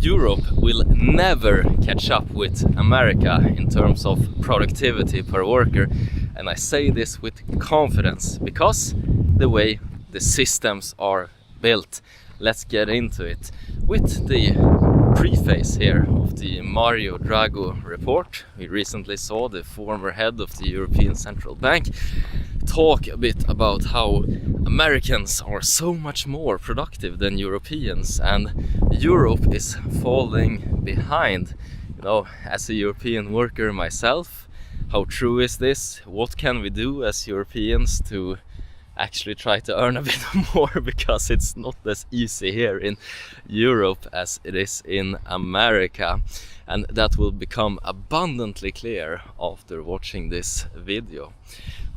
Europe will never catch up with America in terms of productivity per worker, and I say this with confidence because the way the systems are built. Let's get into it with the preface here of the Mario Draghi report. We recently saw the former head of the European Central Bank talk a bit about how Americans are so much more productive than Europeans and Europe is falling behind. You know, as a European worker myself, how true is this? What can we do as Europeans to actually try to earn a bit more, because it's not as easy here in Europe as it is in America, and that will become abundantly clear after watching this video.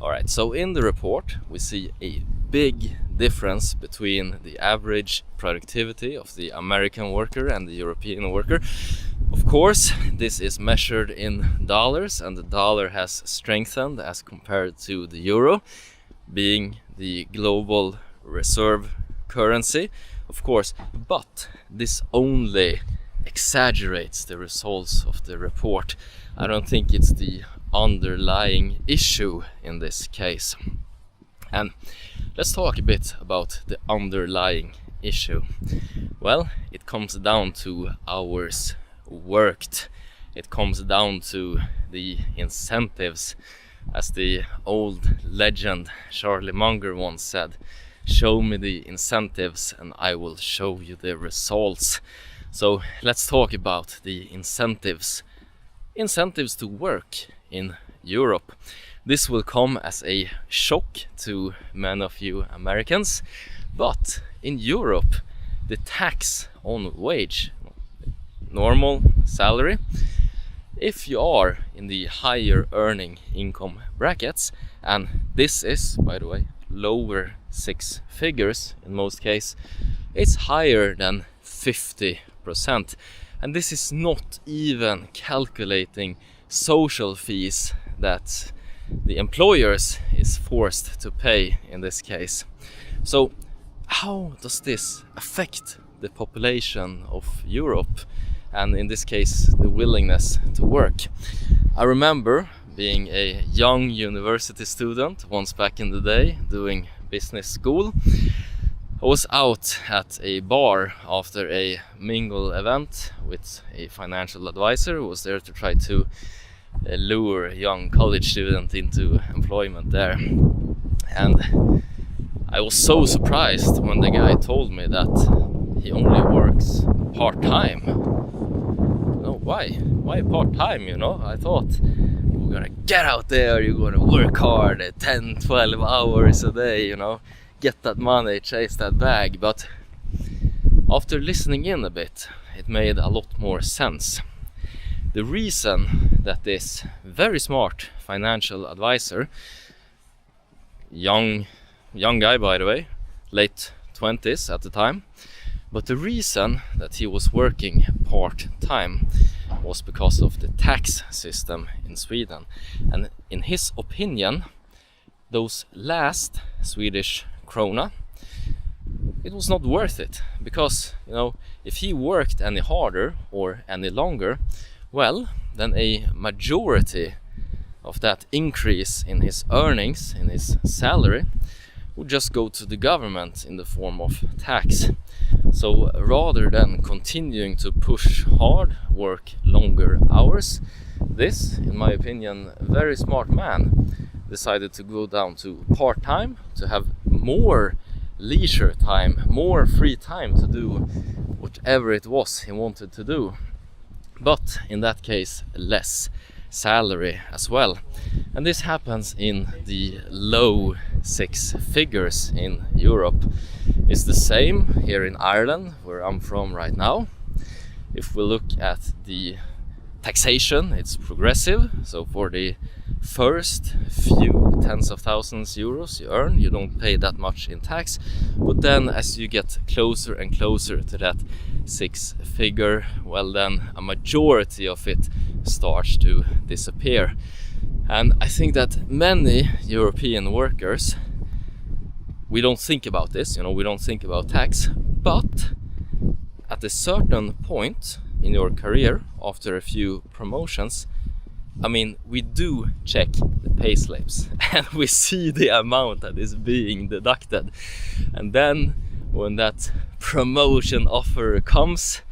Alright, so in the report we see a big difference between the average productivity of the American worker and the European worker. Of course, this is measured in dollars, and the dollar has strengthened as compared to the euro, being the global reserve currency, of course, but this only exaggerates the results of the report. I don't think it's the underlying issue in this case. And let's talk a bit about the underlying issue. Well, it comes down to hours worked. It comes down to the incentives. As the old legend Charlie Munger once said, "Show me the incentives and I will show you the results." So let's talk about the incentives to work in Europe. This will come as a shock to many of you Americans, but in Europe the tax on wage, normal salary, if you are in the higher earning income brackets, and this is, by the way, lower six figures in most cases, it's higher than 50%. And this is not even calculating social fees that the employers is forced to pay in this case. So how does this affect the population of Europe? And in this case, the willingness to work. I remember being a young university student once back in the day, doing business school. I was out at a bar after a mingle event with a financial advisor who was there to try to lure a young college student into employment there. And I was so surprised when the guy told me that he only works part-time. Why part-time, you know? I thought you're gonna get out there, you're gonna work hard 10, 12 hours a day, you know, get that money, chase that bag. But after listening in a bit, it made a lot more sense. The reason that this very smart financial advisor, young guy by the way, late 20s at the time, but the reason that he was working part-time was because of the tax system in Sweden. And in his opinion, those last Swedish krona, it was not worth it. Because, you know, if he worked any harder or any longer, well, then a majority of that increase in his earnings, in his salary, would just go to the government in the form of tax. So rather than continuing to push hard, work longer hours, this, in my opinion, very smart man decided to go down to part-time, to have more leisure time, more free time to do whatever it was he wanted to do. But in that case, less salary as well. And this happens in the low six figures in Europe. It's the same here in Ireland, where I'm from right now. If we look at the taxation, it's progressive. So for the first few tens of thousands euros you earn, you don't pay that much in tax. But then as you get closer and closer to that six figure, well, then a majority of it starts to disappear. And I think that many European workers, we don't think about this, we don't think about tax, but at a certain point in your career, after a few promotions, I mean, we do check the pay slips and we see the amount that is being deducted. And then when that promotion offer comes,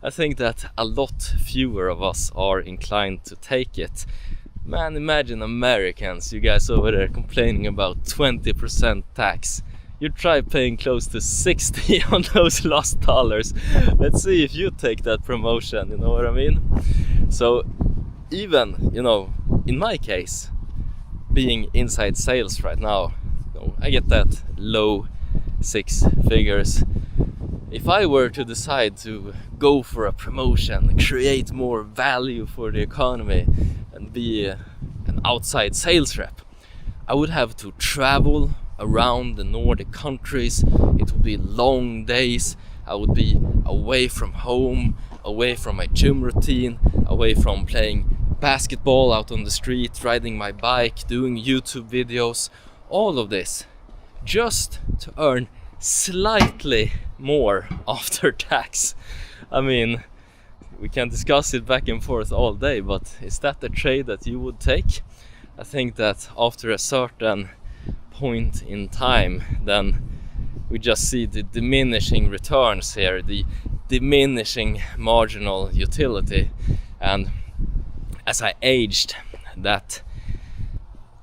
I think that a lot fewer of us are inclined to take it. Man, imagine Americans, you guys over there complaining about 20% tax. You try paying close to 60 on those lost dollars. Let's see if you take that promotion, you know what I mean? So even, you know, in my case, being inside sales right now, you know, I get that low 6 figures. If I were to decide to go for a promotion, create more value for the economy and be an outside sales rep, I would have to travel around the Nordic countries. It would be long days. I would be away from home, away from my gym routine, away from playing basketball out on the street, riding my bike, doing YouTube videos, all of this just to earn slightly more after tax. I mean, we can discuss it back and forth all day, but is that the trade that you would take? I think that after a certain point in time, then we just see the diminishing returns here, the diminishing marginal utility. And as I aged, that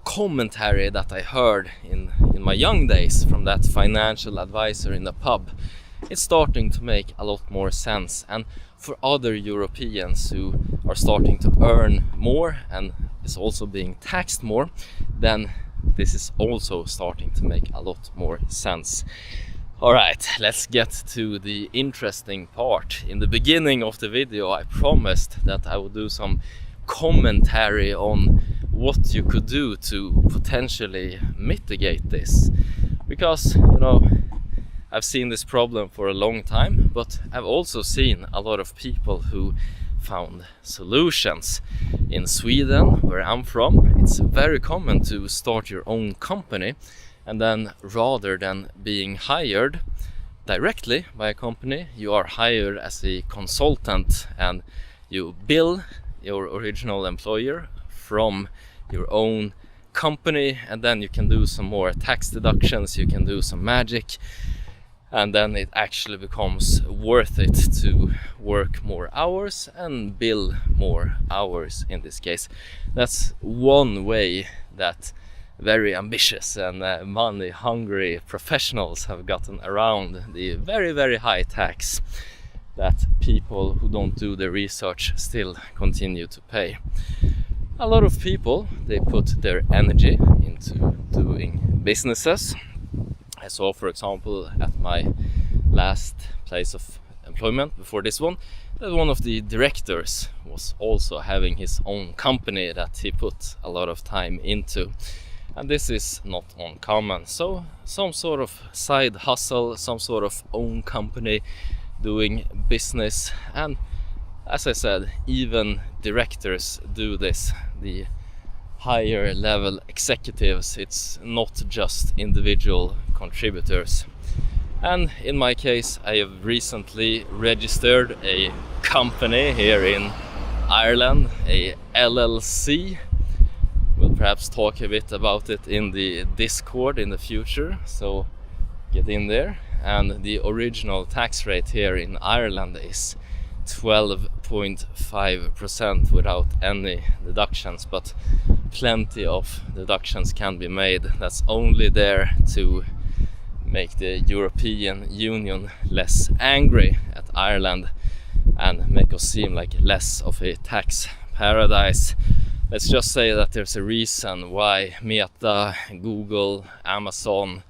commentary that I heard in my young days from that financial advisor in the pub, it's starting to make a lot more sense. And for other Europeans who are starting to earn more and is also being taxed more, then this is also starting to make a lot more sense. Alright, let's get to the interesting part. In the beginning of the video, I promised that I would do some commentary on what you could do to potentially mitigate this. Because, you know, I've seen this problem for a long time, but I've also seen a lot of people who found solutions. In Sweden, where I'm from, it's very common to start your own company, and then rather than being hired directly by a company, you are hired as a consultant and you bill your original employer from your own company, and then you can do some more tax deductions, you can do some magic, and then it actually becomes worth it to work more hours and bill more hours in this case. That's one way that very ambitious and money hungry professionals have gotten around the very, very high tax that people who don't do the research still continue to pay. A lot of people, they put their energy into doing businesses. I saw, for example, at my last place of employment before this one, that one of the directors was also having his own company that he put a lot of time into. And this is not uncommon. So some sort of side hustle, some sort of own company, doing business. And as I said, even directors do this. The higher level executives, it's not just individual contributors. And in my case, I have recently registered a company here in Ireland, a LLC. We'll perhaps talk a bit about it in the Discord in the future, so get in there. And the original tax rate here in Ireland is 12.5% without any deductions, but plenty of deductions can be made. That's only there to make the European Union less angry at Ireland and make us seem like less of a tax paradise. Let's just say that there's a reason why Meta, Google, Amazon,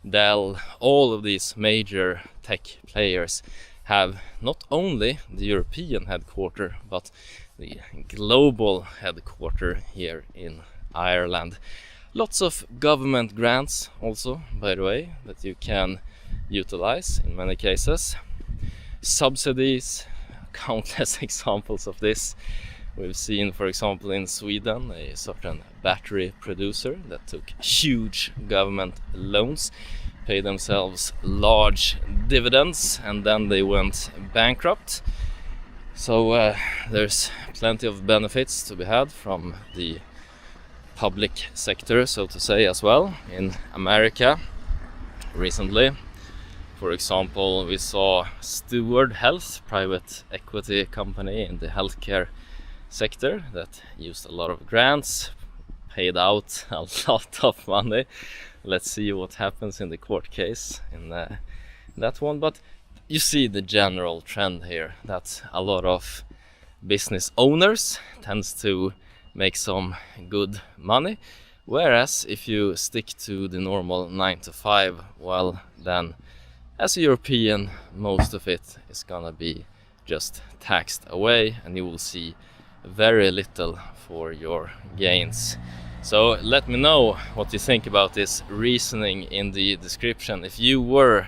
Dell, all of these major tech players have not only the European headquarters, but the global headquarters here in Ireland. Lots of government grants also, by the way, that you can utilize in many cases. Subsidies, countless examples of this. We've seen, for example, in Sweden, a certain battery producer that took huge government loans, pay themselves large dividends, and then they went bankrupt. So there's plenty of benefits to be had from the public sector, so to say, as well in America recently. For example, we saw Disord Health, private equity company in the healthcare sector, that used a lot of grants, paid out a lot of money. Let's see what happens in the court case in that one. But you see the general trend here, that a lot of business owners tends to make some good money, whereas if you stick to the normal 9 to 5, well, then as a European, most of it is gonna be just taxed away, and you will see very little for your gains. So let me know what you think about this reasoning in the description. If you were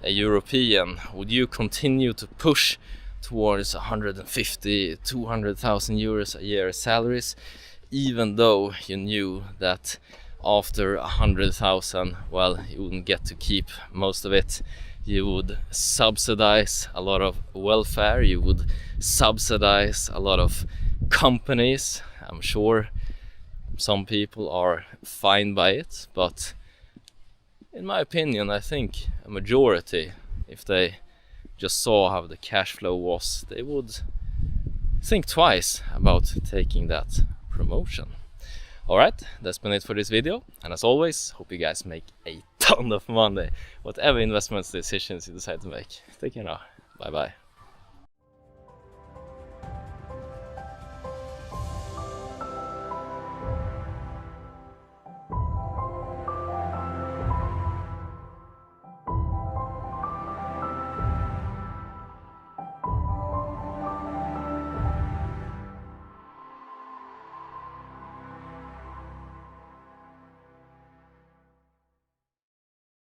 a European, would you continue to push towards 150, 200,000 euros a year salaries, even though you knew that after 100,000, well, you wouldn't get to keep most of it? You would subsidize a lot of welfare, you would subsidize a lot of companies. I'm sure some people are fine by it, but in my opinion, I think a majority, if they just saw how the cash flow was, they would think twice about taking that promotion. Alright, that's been it for this video, and as always, hope you guys make a ton of money, whatever investments decisions you decide to make. Take care now, bye bye.